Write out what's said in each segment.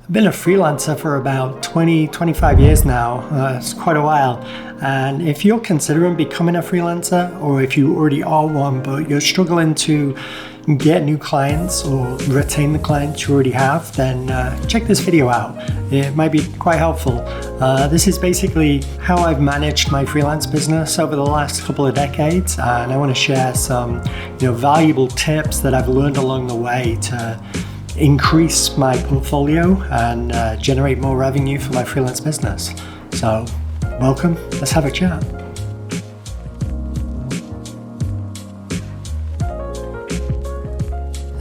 I've been a freelancer for about 25 years now. It's quite a while. And if you're considering becoming a freelancer, or if you already are one, but you're struggling to get new clients or retain the clients you already have, then check this video out. It might be quite helpful. This is basically how I've managed my freelance business over the last couple of decades, and I want to share some valuable tips that I've learned along the way to increase my portfolio and generate more revenue for my freelance business. So welcome, let's have a chat.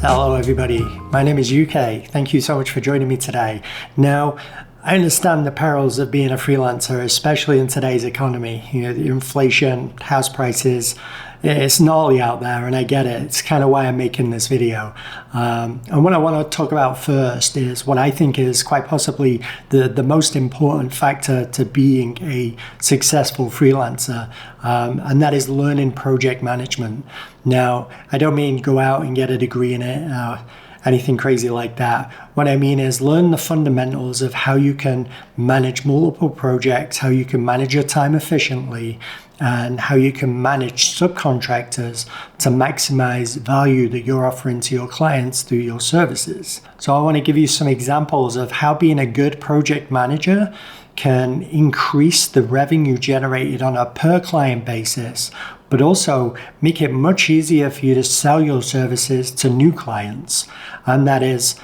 Hello everybody, my name is UK. Thank you so much for joining me today. Now, I understand the perils of being a freelancer, especially in today's economy. The inflation, house prices, it's gnarly out there, and I get it. It's kind of why I'm making this video. And what I want to talk about first is what I think is quite possibly the most important factor to being a successful freelancer, and that is learning project management. Now, I don't mean go out and get a degree in it, anything crazy like that. What I mean is learn the fundamentals of how you can manage multiple projects, how you can manage your time efficiently, and how you can manage subcontractors to maximize value that you're offering to your clients through your services. So I want to give you some examples of how being a good project manager can increase the revenue generated on a per client basis, but also make it much easier for you to sell your services to new clients. And that is,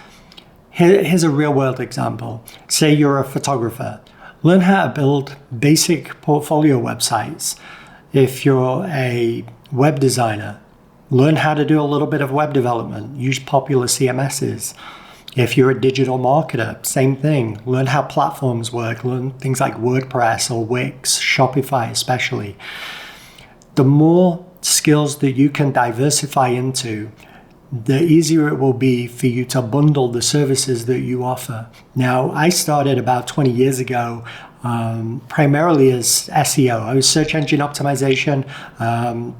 here's a real world example. Say you're a photographer. Learn how to build basic portfolio websites. If you're a web designer, learn how to do a little bit of web development. Use popular CMSs. If you're a digital marketer, same thing. Learn how platforms work. Learn things like WordPress or Wix, Shopify especially. The more skills that you can diversify into, the easier it will be for you to bundle the services that you offer. Now, I started about 20 years ago, primarily as SEO. I was search engine optimization.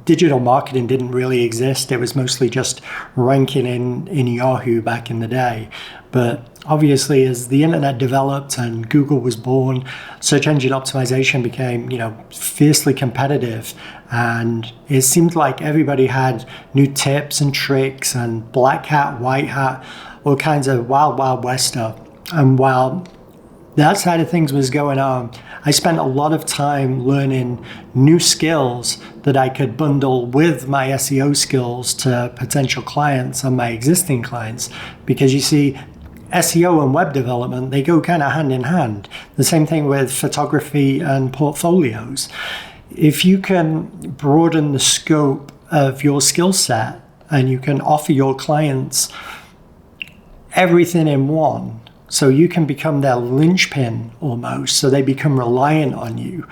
Digital marketing didn't really exist. It was mostly just ranking in Yahoo back in the day. But obviously, as the internet developed and Google was born, search engine optimization became, fiercely competitive. And it seemed like everybody had new tips and tricks and black hat, white hat, all kinds of wild, wild west stuff. And while that side of things was going on, I spent a lot of time learning new skills that I could bundle with my SEO skills to potential clients and my existing clients. Because you see, SEO and web development, they go kind of hand in hand. The same thing with photography and portfolios. If you can broaden the scope of your skill set and you can offer your clients everything in one, so you can become their linchpin almost, so they become reliant on you.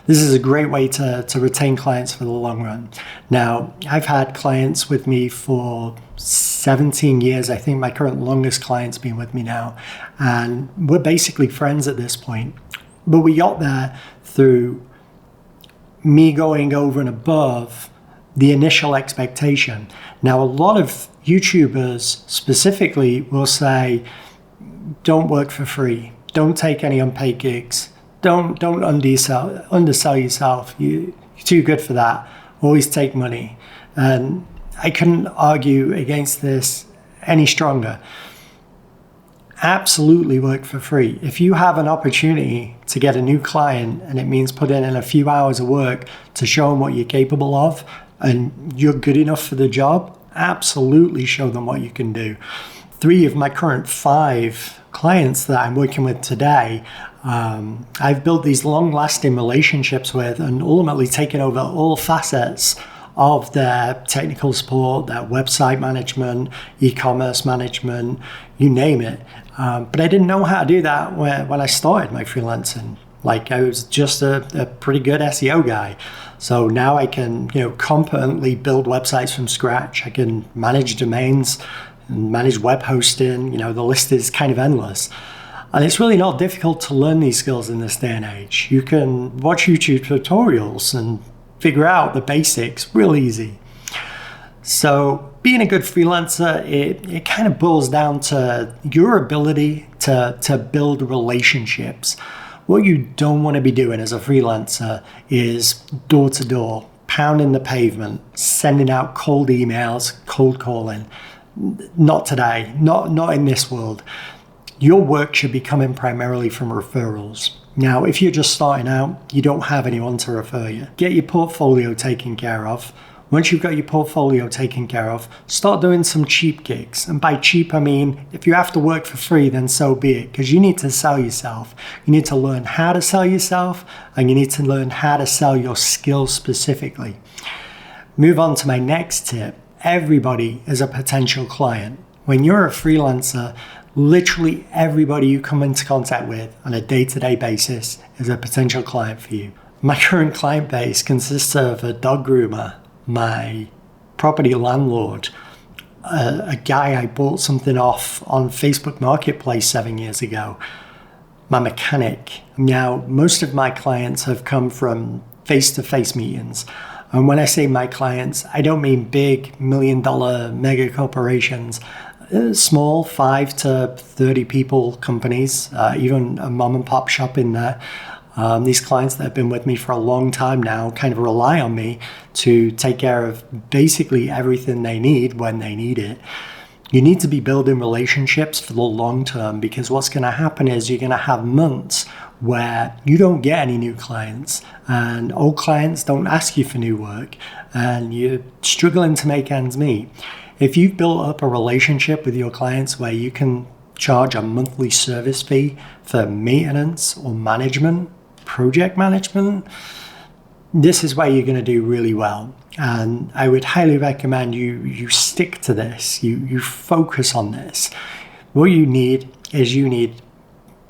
This is a great way to retain clients for the long run. Now, I've had clients with me for 17 years. I think my current longest client's been with me now. And we're basically friends at this point. But we got there through me going over and above the initial expectation. Now, a lot of YouTubers specifically will say, don't work for free. Don't take any unpaid gigs. Don't undersell yourself. You're too good for that. Always take money. And I couldn't argue against this any stronger. Absolutely work for free. If you have an opportunity to get a new client and it means putting in a few hours of work to show them what you're capable of and you're good enough for the job, absolutely show them what you can do. 3 of my current 5 clients that I'm working with today, I've built these long-lasting relationships with and ultimately taken over all facets of their technical support, their website management, e-commerce management, you name it. But I didn't know how to do that when I started my freelancing. I was just a pretty good SEO guy. So now I can, competently build websites from scratch. I can manage domains and manage web hosting. The list is kind of endless. And it's really not difficult to learn these skills in this day and age. You can watch YouTube tutorials and figure out the basics real easy. So being a good freelancer, it kind of boils down to your ability to build relationships. What you don't want to be doing as a freelancer is door to door, pounding the pavement, sending out cold emails, cold calling. Not today, not in this world. Your work should be coming primarily from referrals. Now, if you're just starting out, you don't have anyone to refer you. Get your portfolio taken care of. Once you've got your portfolio taken care of, start doing some cheap gigs. And by cheap, I mean, if you have to work for free, then so be it, because you need to sell yourself. You need to learn how to sell yourself, and you need to learn how to sell your skills specifically. Move on to my next tip. Everybody is a potential client. When you're a freelancer, literally everybody you come into contact with on a day-to-day basis is a potential client for you. My current client base consists of a dog groomer, my property landlord, a guy I bought something off on Facebook Marketplace 7 years ago, my mechanic. Now, most of my clients have come from face-to-face meetings. And when I say my clients, I don't mean big $1 million mega corporations, small 5 to 30 people companies, even a mom and pop shop in there. These clients that have been with me for a long time now kind of rely on me to take care of basically everything they need when they need it. You need to be building relationships for the long term, because what's going to happen is you're going to have months where you don't get any new clients and old clients don't ask you for new work and you're struggling to make ends meet. If you've built up a relationship with your clients where you can charge a monthly service fee for maintenance or management, project management, this is where you're going to do really well. And I would highly recommend you stick to this, you focus on this. What you need is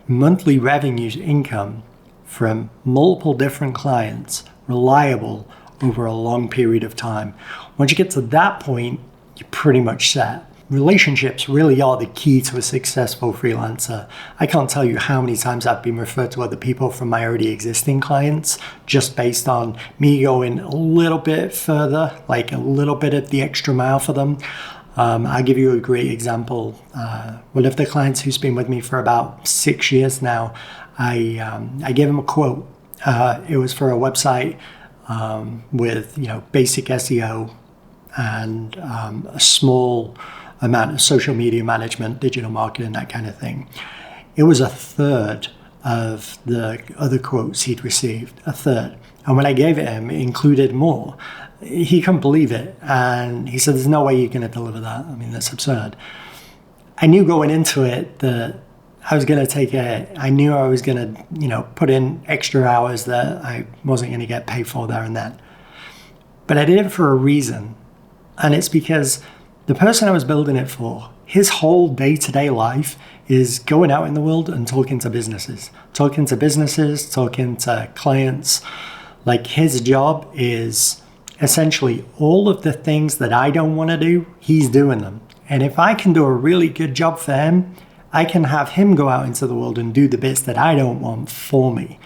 monthly revenue income from multiple different clients, reliable over a long period of time. Once you get to that point, you're pretty much set. Relationships really are the key to a successful freelancer. I can't tell you how many times I've been referred to other people from my already existing clients just based on me going a little bit further, like a little bit of the extra mile for them. I'll give you a great example. One of the clients who's been with me for about 6 years now, I gave him a quote. It was for a website with basic SEO and a small amount of social media management, digital marketing, that kind of thing. It was a third of the other quotes he'd received, a third. And when I gave it him, it included more. He couldn't believe it. And he said, there's no way you're going to deliver that. I mean, that's absurd. I knew going into it that I was going to take a hit. I knew I was going to, put in extra hours that I wasn't going to get paid for there and then. But I did it for a reason. And it's because the person I was building it for, his whole day-to-day life is going out in the world and talking to businesses, talking to clients. Like, his job is essentially all of the things that I don't want to do, he's doing them. And if I can do a really good job for him, I can have him go out into the world and do the bits that I don't want for me.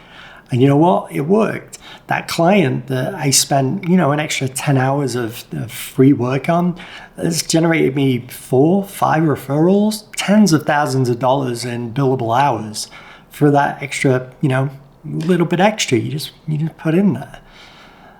And you know what? It worked. That client that I spent, an extra 10 hours of free work on has generated me 4, 5 referrals, tens of thousands of dollars in billable hours for that extra, little bit extra you just put in there.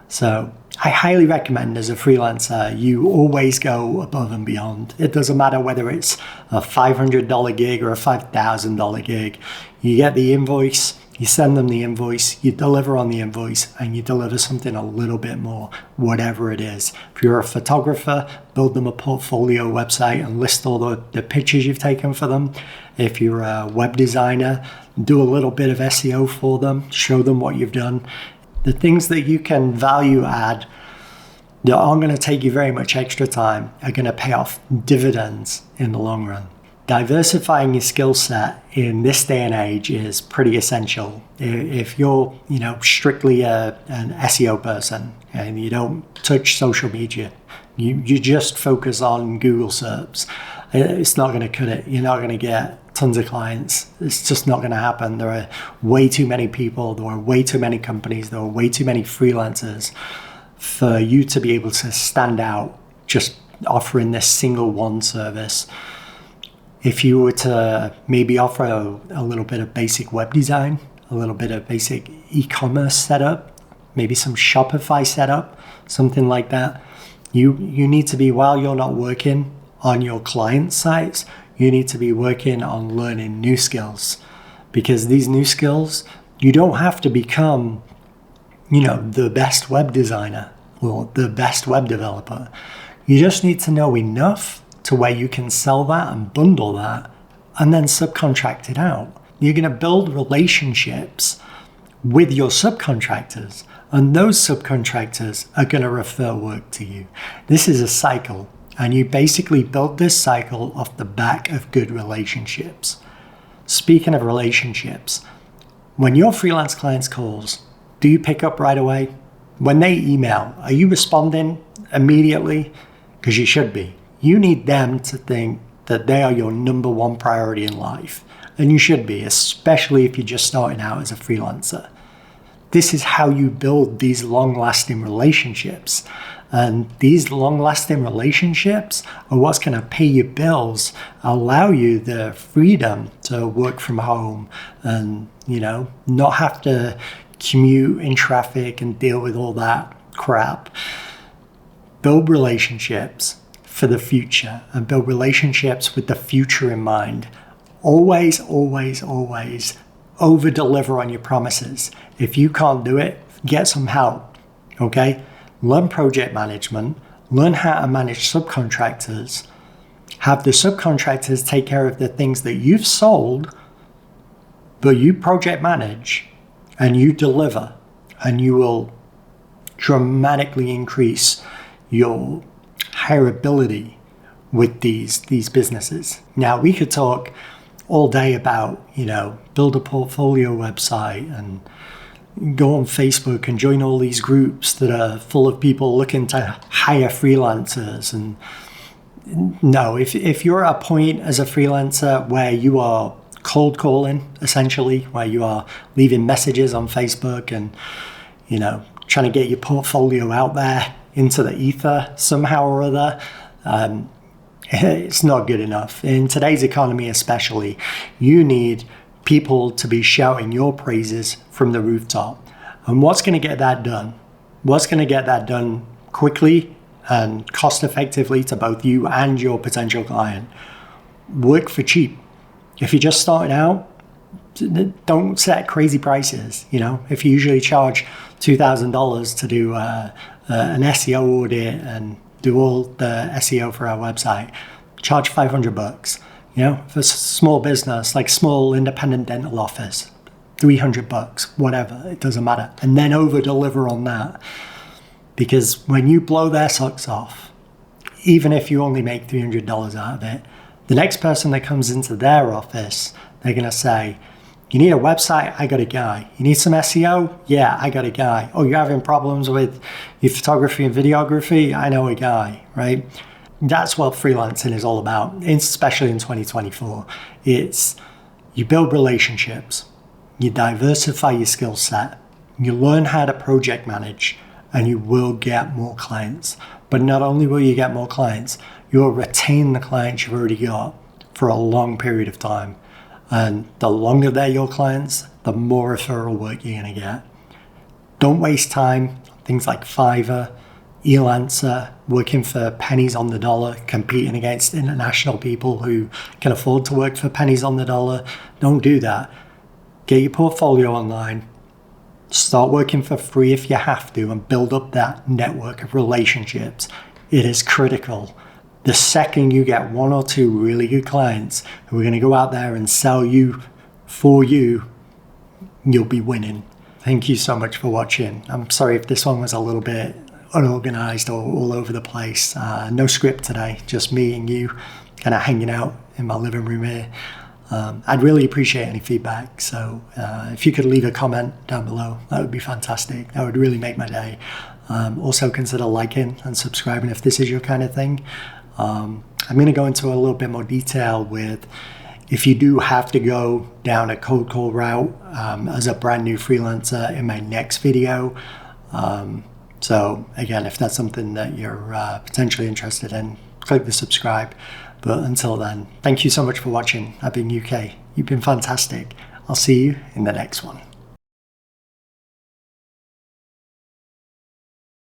So I highly recommend as a freelancer, you always go above and beyond. It doesn't matter whether it's a $500 gig or a $5,000 gig. You get the invoice, you send them the invoice, you deliver on the invoice, and you deliver something a little bit more, whatever it is. If you're a photographer, build them a portfolio website and list all the pictures you've taken for them. If you're a web designer, do a little bit of SEO for them, show them what you've done. The things that you can value add that aren't going to take you very much extra time are going to pay off dividends in the long run. Diversifying your skill set in this day and age is pretty essential. If you're, strictly an SEO person and you don't touch social media, you just focus on Google SERPs, it's not going to cut it. You're not going to get tons of clients. It's just not going to happen. There are way too many people. There are way too many companies. There are way too many freelancers for you to be able to stand out just offering this single one service. If you were to maybe offer a little bit of basic web design, a little bit of basic e-commerce setup, maybe some Shopify setup, something like that, you need to be, while you're not working on your client sites, you need to be working on learning new skills. Because these new skills, you don't have to become, the best web designer or the best web developer. You just need to know enough to where you can sell that and bundle that and then subcontract it out. You're going to build relationships with your subcontractors, and those subcontractors are going to refer work to you. This is a cycle, and you basically build this cycle off the back of good relationships. Speaking of relationships, when your freelance clients calls, do you pick up right away? When they email, are you responding immediately? Because you should be. You need them to think that they are your number one priority in life. And you should be, especially if you're just starting out as a freelancer. This is how you build these long-lasting relationships. And these long-lasting relationships are what's going to pay your bills, allow you the freedom to work from home and, not have to commute in traffic and deal with all that crap. Build relationships for the future and build relationships with the future in mind. Always, always, always over-deliver on your promises. If you can't do it, get some help, okay? Learn project management, learn how to manage subcontractors, have the subcontractors take care of the things that you've sold, but you project manage and you deliver, and you will dramatically increase your hireability with these businesses. Now, we could talk all day about, build a portfolio website and go on Facebook and join all these groups that are full of people looking to hire freelancers. And no, if you're at a point as a freelancer where you are cold calling, essentially, where you are leaving messages on Facebook and, trying to get your portfolio out there into the ether somehow or other, it's not good enough. In today's economy especially, you need people to be shouting your praises from the rooftop. And what's going to get that done? What's going to get that done quickly and cost effectively to both you and your potential client? Work for cheap. If you're just starting out, don't set crazy prices. If you usually charge $2,000 to do an SEO audit and do all the SEO for our website, charge $500. For a small business, like small independent dental office, $300, whatever, it doesn't matter. And then over deliver on that. Because when you blow their socks off, even if you only make $300 out of it, the next person that comes into their office, they're going to say, you need a website? I got a guy. You need some SEO? Yeah, I got a guy. Oh, you're having problems with your photography and videography? I know a guy, right? That's what freelancing is all about, especially in 2024. It's you build relationships, you diversify your skill set, you learn how to project manage, and you will get more clients. But not only will you get more clients, you'll retain the clients you've already got for a long period of time. And the longer they're your clients, the more referral work you're going to get. Don't waste time. Things like Fiverr, Freelancer, working for pennies on the dollar, competing against international people who can afford to work for pennies on the dollar. Don't do that. Get your portfolio online. Start working for free if you have to and build up that network of relationships. It is critical. The second you get one or two really good clients who are going to go out there and sell you for you, you'll be winning. Thank you so much for watching. I'm sorry if this one was a little bit unorganized or all over the place. No script today, just me and you kind of hanging out in my living room here. I'd really appreciate any feedback. So if you could leave a comment down below, that would be fantastic. That would really make my day. Also consider liking and subscribing if this is your kind of thing. I'm going to go into a little bit more detail with if you do have to go down a cold call route as a brand new freelancer in my next video. So again, if that's something that you're potentially interested in, click the subscribe. But until then, thank you so much for watching. I've been UK. You've been fantastic. I'll see you in the next one.